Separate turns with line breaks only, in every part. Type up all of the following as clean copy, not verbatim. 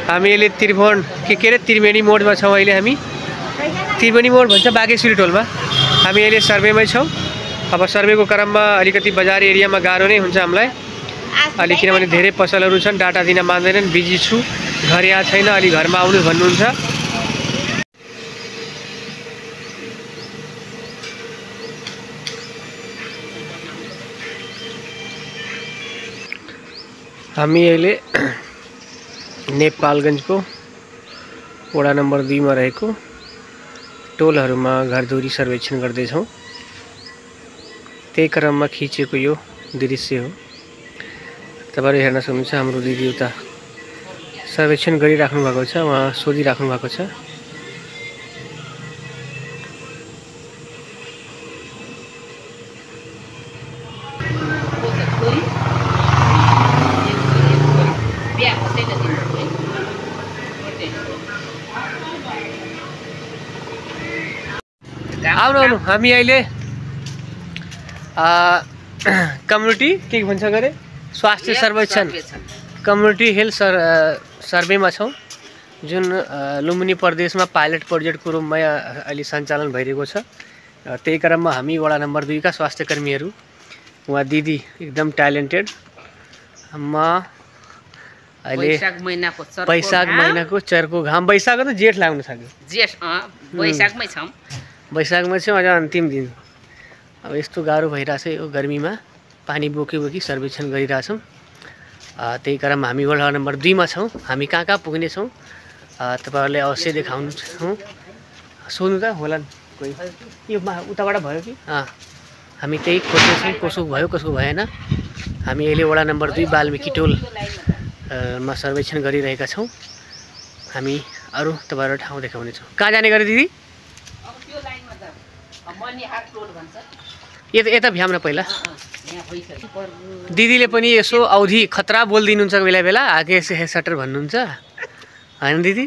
हामी अहिले त्रिभुवन के अरे त्रिवेणी मोडमा छौँ। अहिले हामी त्रिवेणी मोड भन्छ बागेश्वरी टोलमा। हामी अहिले सर्वेमै छौँ। अब सर्वेको क्रममा अलिकति बजार एरियामा गाह्रो नै हुन्छ हामीलाई अलि, किनभने धेरै पसलहरू छन्, डाटा दिन मान्दैनन्। बिजी छु, घर यहाँ छैन, अलि घरमा आउनु भन्नुहुन्छ। हामी अहिले नेपालगञ्जको वडा नम्बर 2 मा रहेको टोलहरुमा घरधुरी सर्वेक्षण गर्दैछौँ। त्यही क्रममा खिचेको यो दृश्य हो। तपाईहरु हेर्न सक्नुहुन्छ हाम्रो दिदी उता सर्वेक्षण गरिराख्नु भएको छ, उहाँ सोधिराख्नु भएको छ। आउनु हामी अहिले कम्युनिटी के भन्छ गरे स्वास्थ्य सर्वेक्षण कम्युनिटी हेल्थ सर्वेमा छौं, जुन लुम्बिनी प्रदेशमा पाइलट प्रोजेक्टको रूपमा अहिले सञ्चालन भइरहेको छ। त्यही क्रममा हामी वडा नम्बर 2 का स्वास्थ्य कर्मीहरू, उहाँ दिदी एकदम ट्यालेन्टेड, म अहिले वैशाख महिनाको चरको घाम, वैशाख त जेठ लाग्न सक्यो,
जेठ वैशाखमै छौं,
वैशाखमा चाहिँ अझ अन्तिम दिन। अब यस्तो गाह्रो भइरहेछ यो गर्मीमा, पानी बोकी बोकी सर्वेक्षण गरिरहेछौँ। त्यही क्रममा हामी वडा नम्बर 2 मा छौँ। हामी कहाँ कहाँ पुग्ने छौँ तपाईहरुले अवश्य देखाउनु छौँ। सोध्नु त होला कोही, यो उताबाट भयो कि हामी त्यही खोज्दैछौँ, कसो भयो कसो भएन। हामी अहिले वडा नम्बर 2 बाल्मिकी टोल मा सर्वेक्षण गरिरहेका छौँ। हामी अरु तपाईहरु ठाउँ देखाउने छौँ। कहाँ जाने गरे दिदी? यता भ्याम न पहिला। दिदीले पनि यसो अवधि खतरा बोलिदिनुहुन्छ बेला बेला, आगे से सटर भन्नुहुन्छ हैन दिदी?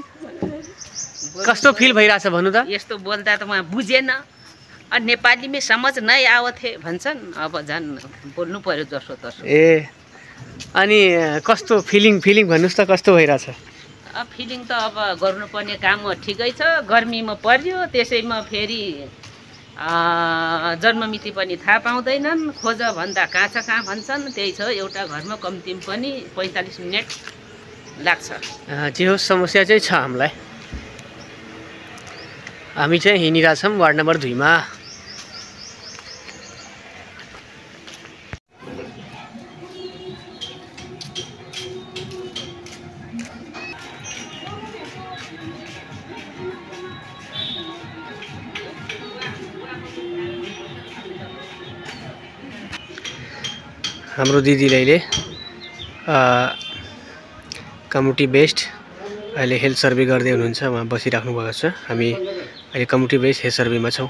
कस्तो फिल भइराछ भन्नु त?
यस्तो बोल्दा त म बुझेन, नेपालीमै समझ नै आवथे भन्छन्, अब झन् बोल्नु पर्यो जसो तसो।
ए अनि कस्तो फिलिङ भन्नुस् त, कस्तो भइराछ?
फिलिङ त अब गर्नुपर्ने काम ठिकै छ, गर्मीमा पर्यो, त्यसैमा फेरि जन्ममिति पनि थाहा पाउँदैनन्, खोज भन्दा कहाँ छ कहाँ भन्छन्। त्यही छ, एउटा घरमा कम्तीम पनि 45 मिनेट लाग्छ।
जे होस् समस्या चाहिँ छ हामीलाई। हामी चाहिँ हिँडिरहेछौँ वार्ड नम्बर 2 मा। हाम्रो दिदीले अहिले कम्युनिटी बेस्ड अहिले हेल्थ सर्वे गर्दै हुनुहुन्छ, उहाँ बसिराख्नु भएको छ। हामी अहिले कम्युनिटी बेस्ड हेल्थ सर्वेमा छौँ।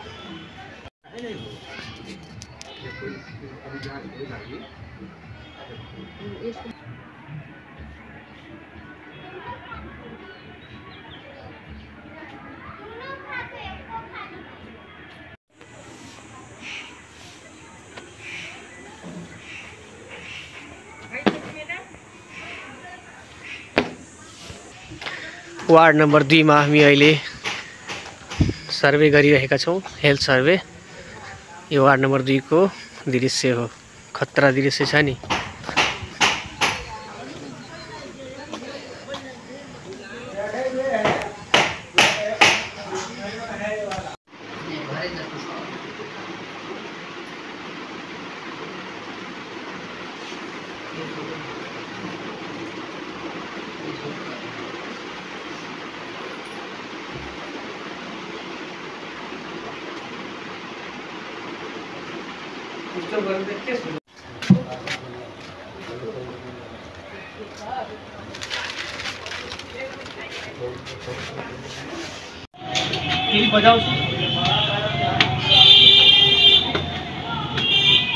वार्ड नम्बर 2 मा हामी अहिले सर्वे गरिरहेका छौँ, हेल्थ सर्वे। यो वार्ड नम्बर 2 को दृश्य हो, खतरा दृश्य छ नि।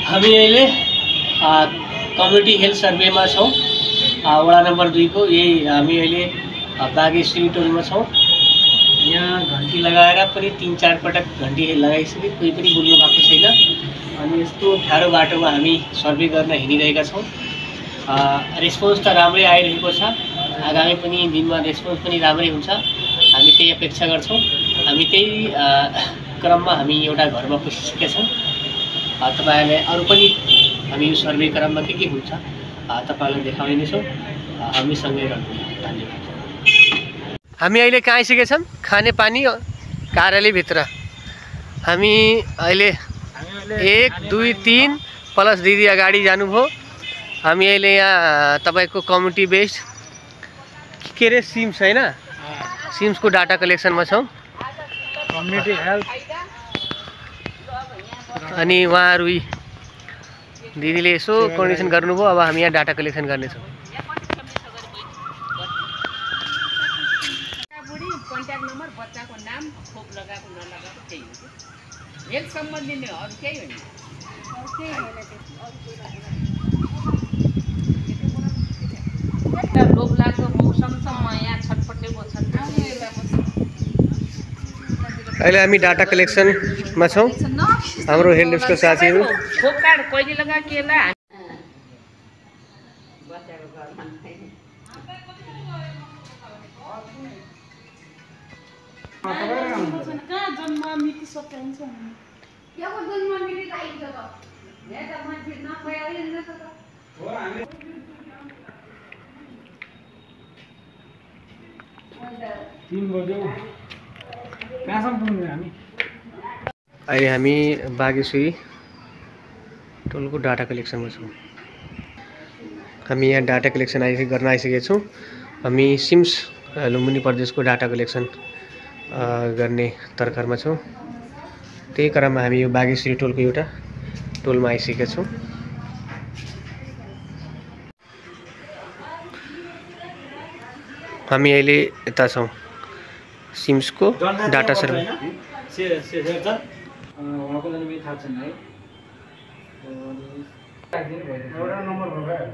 हामी अहिले कम्युनिटी हेल्थ सर्वेमा छौँ, वडा नम्बर 2 को। यही हामी अहिले बागेश्वरी टोलमा छौँ। यहाँ घन्टी लगाएर पनि 3-4 पटक घन्टी लगाइसके, कोही पनि बोल्नु भएको छैन। अनि यस्तो ठाडो बाटोमा हामी सर्वे गर्न हिँडिरहेका छौँ। रेस्पोन्स त राम्रै आइरहेको छ। आगामी पनि दिनमा रेस्पोन्स पनि राम्रै हुन्छ, हामी त्यही अपेक्षा गर्छौँ। हामी त्यही क्रममा हामी एउटा घरमा पसिसकेका छौँ। तपाईँहरूले अरू पनि हामी यो सर्वे क्रममा के हुन्छ तपाईँहरूलाई देखाउने नै छौँ। हामी सँगै रहनु। धन्यवाद। हामी अहिले कहाँ आइसकेका छौँ? खानेपानी कार्यालयभित्र। हामी अहिले 1 2 3 प्लस दिदी अगाडि जानुभयो। हामी अहिले यहाँ तपाईँको कम्युनिटी बेस्ड के अरे सिम्स होइन, सिम्सको डाटा कलेक्सनमा छौँ।
कम्युनिटी हेल्थ
अनि उहाँहरू दिदीले यसो कोर्डिनेसन गर्नुभयो। अब हामी यहाँ डाटा कलेक्सन गर्नेछौँ।
कन्ट्याक्ट नम्बर, बच्चाको नाम, खोप लगाएको नलगाएको त्यही हो। हेल्थ सम्बन्धी नै अरू केही होइन। लोभ लाग्दो मौसमसम्म यहाँ छटपटेको छ।
अहिले हामी डाटा कलेक्सनमा छौँ। हाम्रो हेल्थ डेस्कको साथीहरू
खोप कार्ड कहिले लगाएको केला
कहाँ जन्म मिति सत्याइन्छ नि?
यहाँको जन्म मिति चाहिन्छ त यहाँ त मान्छे नपाइदैन त हो। हामी
3 बज्यो कहाँसम्म पुग्ने हामी?
अहिले हामी बागेश्वरी टोलको डाटा कलेक्सनमा छौँ। हामी यहाँ डाटा कलेक्सन गर्न आइसकेका छौँ। हामी सिम्स लुम्बिनी प्रदेशको डाटा कलेक्सन गर्ने तर्खरमा छौँ। त्यही क्रममा हामी यो बागेश्वरी टोलको एउटा टोलमा आइसकेका छौँ। हामी अहिले यता छौँ सिम्सको डाटा सर्वे।
उहाँको जन्म थाहा छैन है। एउटा नम्बर भयो।